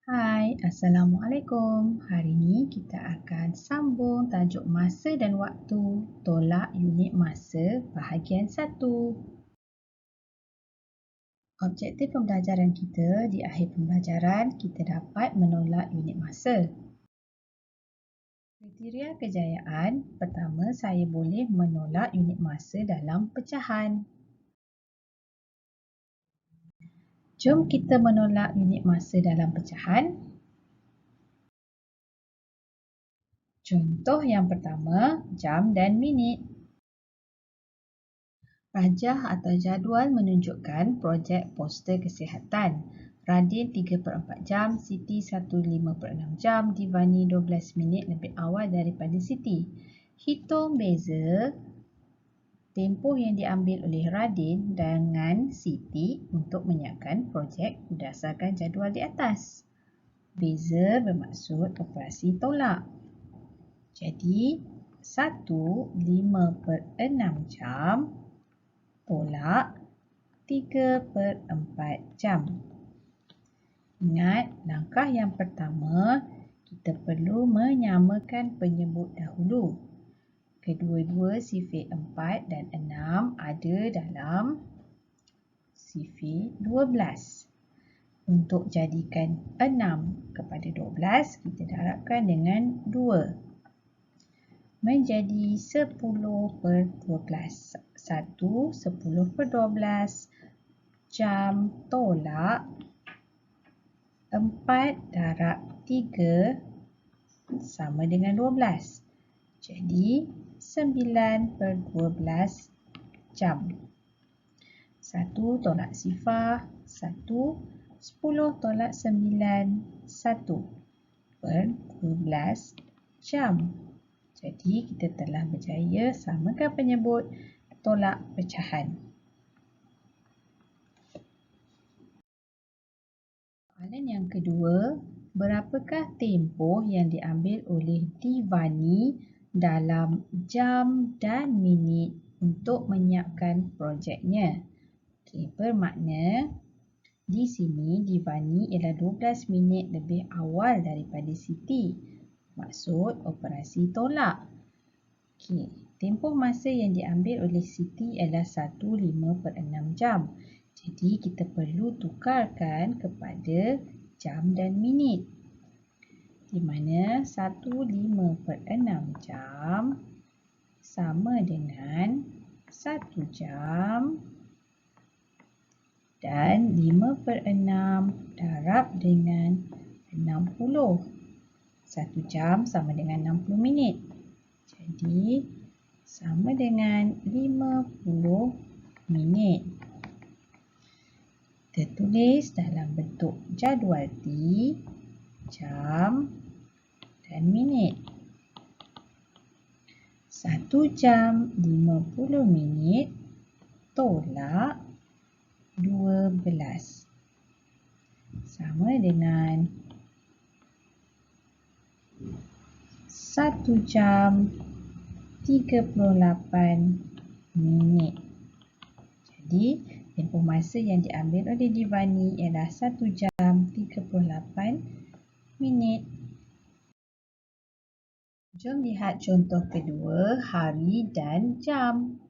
Hai, Assalamualaikum. Hari ini kita akan sambung tajuk masa dan waktu, tolak unit masa bahagian 1. Objektif pembelajaran kita di akhir pembelajaran, kita dapat menolak unit masa. Kriteria kejayaan, pertama saya boleh menolak unit masa dalam pecahan. Jom kita menolak unit masa dalam pecahan. Contoh yang pertama, jam dan minit. Rajah atau jadual menunjukkan projek poster kesihatan. Radin 3/4 jam, Siti 1/5/6 jam, Divani 12 minit lebih awal daripada Siti. Hitung beza tempoh yang diambil oleh Radin dengan Siti untuk menyiapkan projek berdasarkan jadual di atas. Beza bermaksud operasi tolak. Jadi, 1/5/6 jam tolak 3/4 jam. Ingat, langkah yang pertama, kita perlu menyamakan penyebut dahulu. Kedua-dua sifir 4 dan 6 ada dalam sifir 12. Untuk jadikan 6 kepada 12, kita darabkan dengan 2. Menjadi 10/12. 10/12 jam tolak 4 darab 3 sama dengan 12. Jadi 9/12 jam. 1 tolak sifar 1, 10 tolak 9, 1/12 jam. Jadi kita telah berjaya samakan penyebut tolak pecahan. Soalan yang kedua, berapakah tempoh yang diambil oleh Divani dalam jam dan minit untuk menyiapkan projeknya? Bermakna di sini Divani ialah 12 minit lebih awal daripada Siti. Maksud operasi tolak. Tempoh masa yang diambil oleh Siti adalah 1/5/6 jam. Jadi kita perlu tukarkan kepada jam dan minit. Di mana 1/5/6 jam sama dengan 1 jam dan 5/6 darab dengan 60. 1 jam sama dengan 60 minit. Jadi sama dengan 50 minit. Kita tulis dalam bentuk jadual T, jam dan minit. 1 jam 50 minit tolak 12. Sama dengan 1 jam 38 minit. Jadi, tempoh masa yang diambil oleh Divani ialah 1 jam 38 minit. Jom lihat contoh kedua, hari dan jam.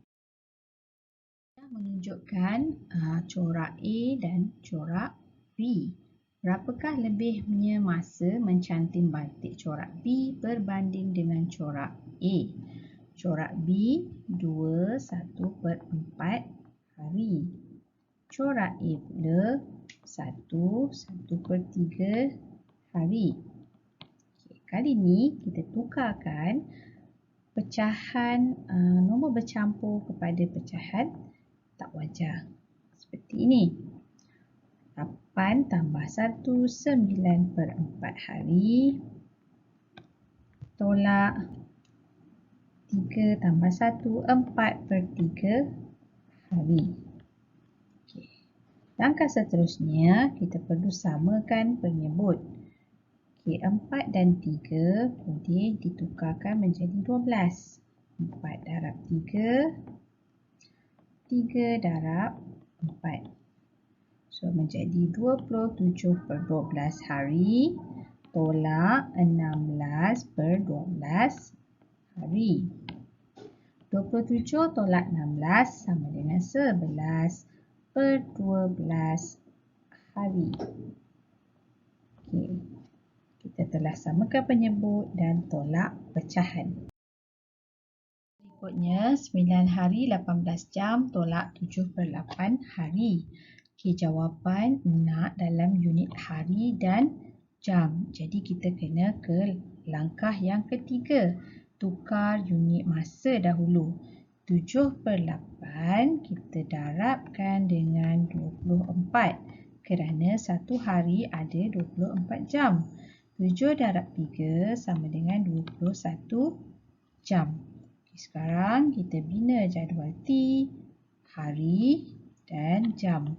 Menunjukkan corak A dan corak B. Berapakah lebihnya masa mencanting batik corak B berbanding dengan corak A? Corak B 2/1/4 hari. Corak A pula 1/1/3 hari. Kali ini kita tukarkan pecahan nombor bercampur kepada pecahan tak wajar. Seperti ini. 8 tambah 1, 9/4 hari. Tolak 3 tambah 1, 4/3 hari. Langkah seterusnya, kita perlu samakan penyebut. 4 dan 3 boleh ditukarkan menjadi 12. 4 darab 3, 3 darab 4. So, menjadi 27/12 hari tolak 16/12 hari. 27 tolak 16 sama dengan 11/12 hari. Okey. Kita telah samakan penyebut dan tolak pecahan. Berikutnya, 9 hari 18 jam tolak 7/8 hari. Okey, jawapan nak dalam unit hari dan jam. Jadi kita kena ke langkah yang ketiga. Tukar unit masa dahulu. 7/8 kita darabkan dengan 24 kerana satu hari ada 24 jam. 7 darab 3 sama dengan 21 jam. Okay, sekarang kita bina jadual T, hari dan jam.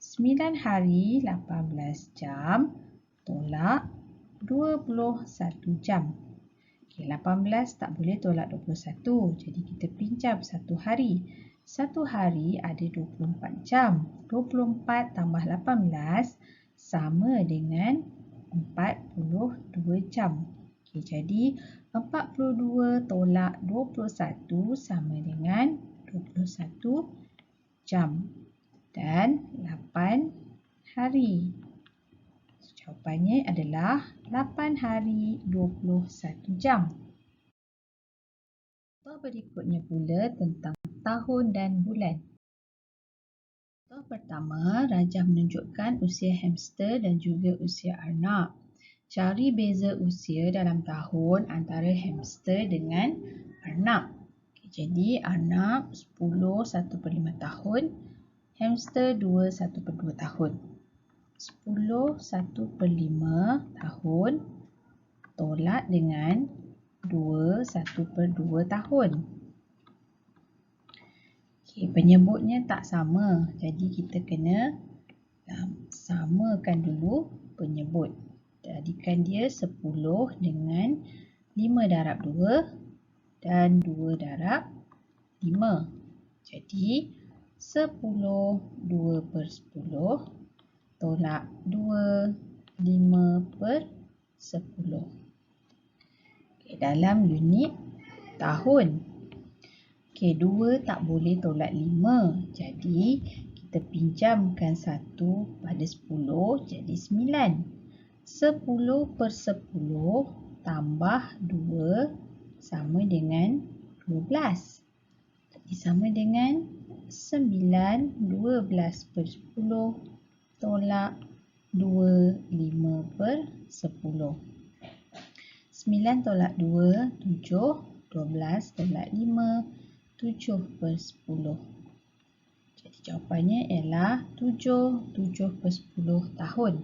9 hari 18 jam tolak 21 jam. Okay, 18 tak boleh tolak 21. Jadi kita pinjam satu hari. Satu hari ada 24 jam. 24 tambah 18 sama dengan 42 jam. Okay, jadi 42 tolak 21 sama dengan 21 jam. Dan 8 hari. So, jawapannya adalah 8 hari 21 jam. Contoh berikutnya pula tentang tahun dan bulan. Contoh pertama, rajah menunjukkan usia hamster dan juga usia arnab. Cari beza usia dalam tahun antara hamster dengan arnab. Okay, jadi arnab 10 1/5 tahun. Hamster 2 1/2 tahun. 10 1/5 tahun tolak dengan 2 1/2 tahun. Okay, penyebutnya tak sama. Jadi kita kena samakan dulu penyebut. Jadikan dia 10 dengan 5 darab 2 dan 2 darab 5. Jadi 10 2/10 tolak 2 5/10. Okay, dalam unit tahun. Okay, 2 tak boleh tolak 5. Jadi kita pinjamkan 1 pada 10 jadi 9. 10/10 tambah 2 sama dengan 12. Jadi sama dengan 9 12/10 tolak 2 5/10. 9 tolak 2 7, 12 tolak 5 7/10. Jadi jawapannya ialah 7/10 tahun.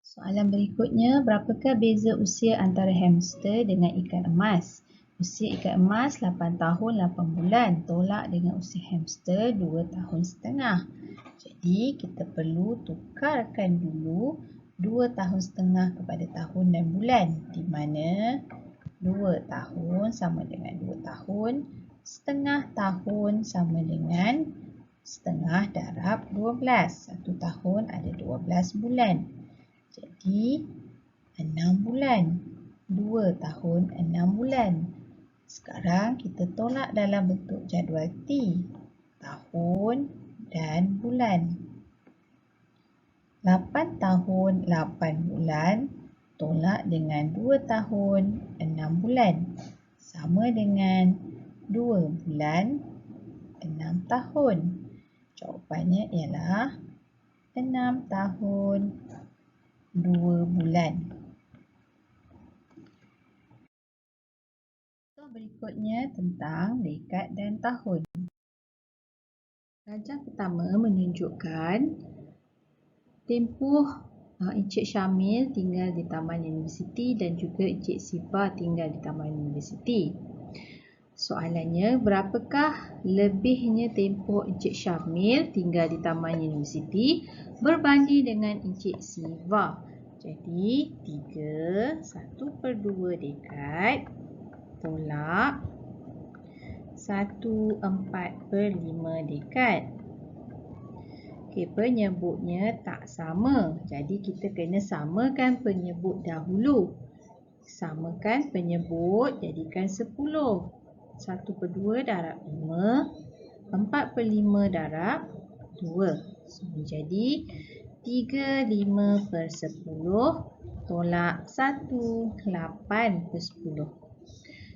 Soalan berikutnya, berapakah beza usia antara hamster dengan ikan emas? Usia ikan emas 8 tahun 8 bulan tolak dengan usia hamster 2 tahun setengah. Jadi kita perlu tukarkan dulu 2 tahun setengah kepada tahun dan bulan, di mana 2 tahun sama dengan 2 tahun, setengah tahun sama dengan setengah darab 12. 1 tahun ada 12 bulan. Jadi 6 bulan. 2 tahun 6 bulan. Sekarang kita tolak dalam bentuk jadual T. Tahun dan bulan. 8 tahun 8 bulan tolak dengan 2 tahun 6 bulan. Sama dengan 2 bulan 6 tahun. Jawapannya ialah 6 tahun 2 bulan. Contoh berikutnya tentang dekad dan tahun. Rajah pertama menunjukkan tempoh Encik Syamil tinggal di Taman Universiti dan juga Encik Siva tinggal di Taman Universiti. Soalannya, berapakah lebihnya tempoh Encik Syamil tinggal di Taman Universiti berbanding dengan Encik Siva? Jadi 3 1/2 dekad tolak 1/4/5 dekad. Okey, penyebutnya tak sama. Jadi kita kena samakan penyebut dahulu. Samakan penyebut, jadikan 10. 1/2 darab 5. 4/5 darab 2. So, jadi 35/10 tolak 1. 8/10.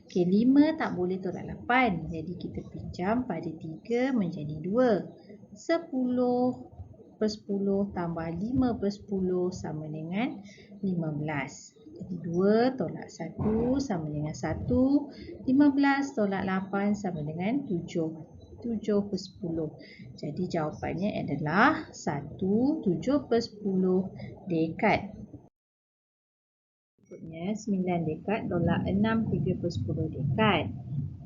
Okey, 5 tak boleh tolak 8. Jadi kita pinjam pada 3 menjadi 2. 10/10 tambah 5/10 sama dengan 15. Jadi 2 tolak 1 sama dengan 1. 15 tolak 8 sama dengan 7. 7/10. Jadi jawapannya adalah 1 7/10 dekad. Berikutnya 9 dekad tolak 6 3/10 dekad.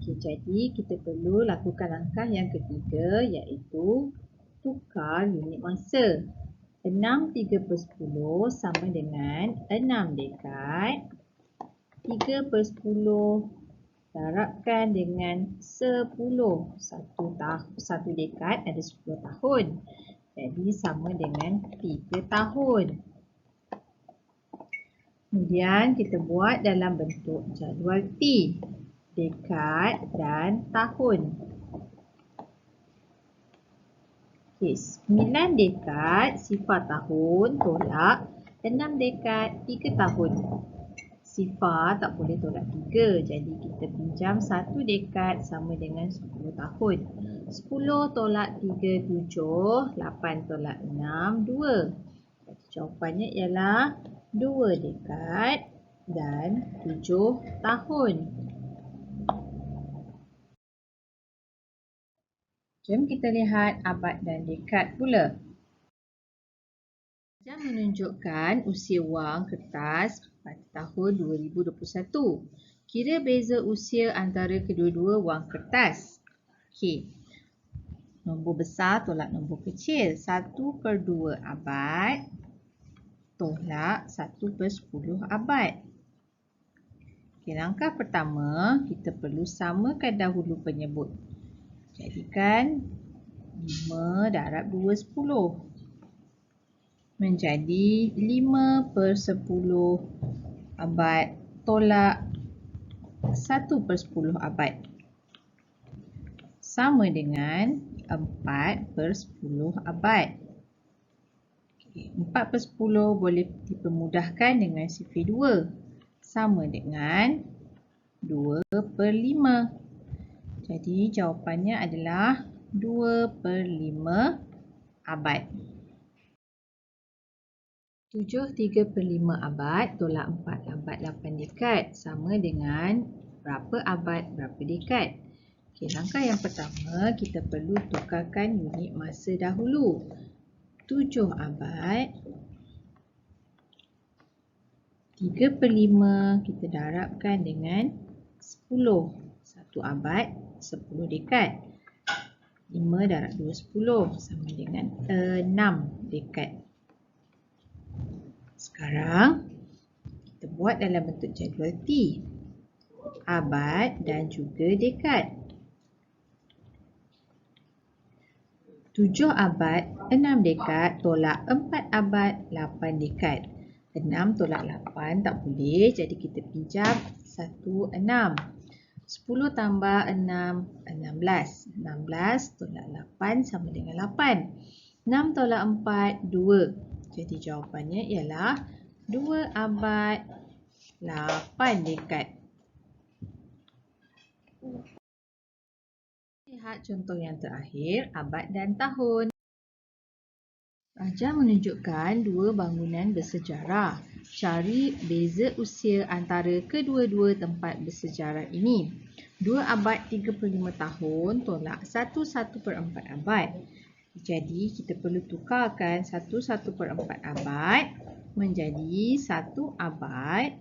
Okey, jadi kita perlu lakukan langkah yang ketiga, iaitu tukar unit masa. 6 3/10 sama dengan 6 dekad. 3/10 darabkan dengan 10. Satu dekad ada 10 tahun. Jadi sama dengan 3 tahun. Kemudian kita buat dalam bentuk jadual T, dekad dan tahun. Okey, 9 dekad sifar tahun tolak 6 dekad 3 tahun. Sifar tak boleh tolak 3, jadi kita pinjam 1 dekad sama dengan 10 tahun. 10 tolak 3 7, 8 tolak 6 2. Jadi jawapannya ialah 2 dekad dan 7 tahun. Jom kita lihat abad dan dekad pula. Jam menunjukkan usia wang kertas pada tahun 2021. Kira beza usia antara kedua-dua wang kertas. Okey. Nombor besar tolak nombor kecil. 1/2 abad tolak 1/10 abad. Okey, langkah pertama, kita perlu samakan dahulu penyebut. Jadikan 5 darab 2 10. Menjadi 5/10 abad tolak 1/10 abad. Sama dengan 4/10 abad. 4/10 boleh dipermudahkan dengan sifir 2. Sama dengan 2/5. Jadi jawapannya adalah 2/5 abad. 7 3/5 abad tolak 4 abad 8 dekad sama dengan berapa abad berapa dekad. Okey, langkah yang pertama kita perlu tukarkan unit masa dahulu. 7 abad 3/5 kita darabkan dengan 10. 1 abad 10 dekad. 5 darab 2 10 sama dengan 6 dekad. Sekarang kita buat dalam bentuk jadual T, abad dan juga dekad. 7 abad 6 dekad tolak 4 abad 8 dekad. 6 tolak 8 tak boleh, jadi kita pinjam 1 6. 10 tambah 6 16. 16 tolak 8 sama dengan 8. 6 tolak 4 2. Jadi jawapannya ialah 2 abad 8 dekad. Lihat contoh yang terakhir, abad dan tahun. Rajah menunjukkan dua bangunan bersejarah. Cari beza usia antara kedua-dua tempat bersejarah ini. 2 abad 35 tahun tolak 1/4 abad. Jadi kita perlu tukarkan 1/4 abad menjadi 1 abad.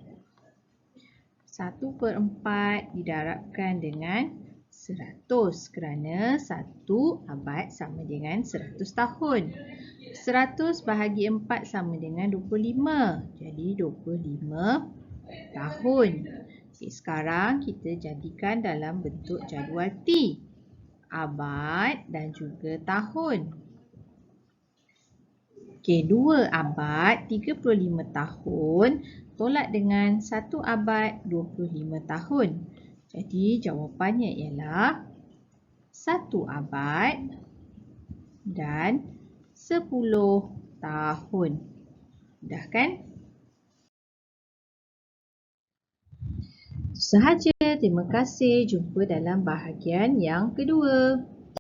1/4 didarabkan dengan 100 kerana 1 abad sama dengan 100 tahun. 100 bahagi 4 sama dengan 25. Jadi 25 tahun. Okay, sekarang kita jadikan dalam bentuk jadual T, abad dan juga tahun. Okey, 2 abad 35 tahun tolak dengan 1 abad 25 tahun. Jadi jawapannya ialah 1 abad dan 10 tahun. Mudah kan? Itu sahaja. Terima kasih. Jumpa dalam bahagian yang kedua.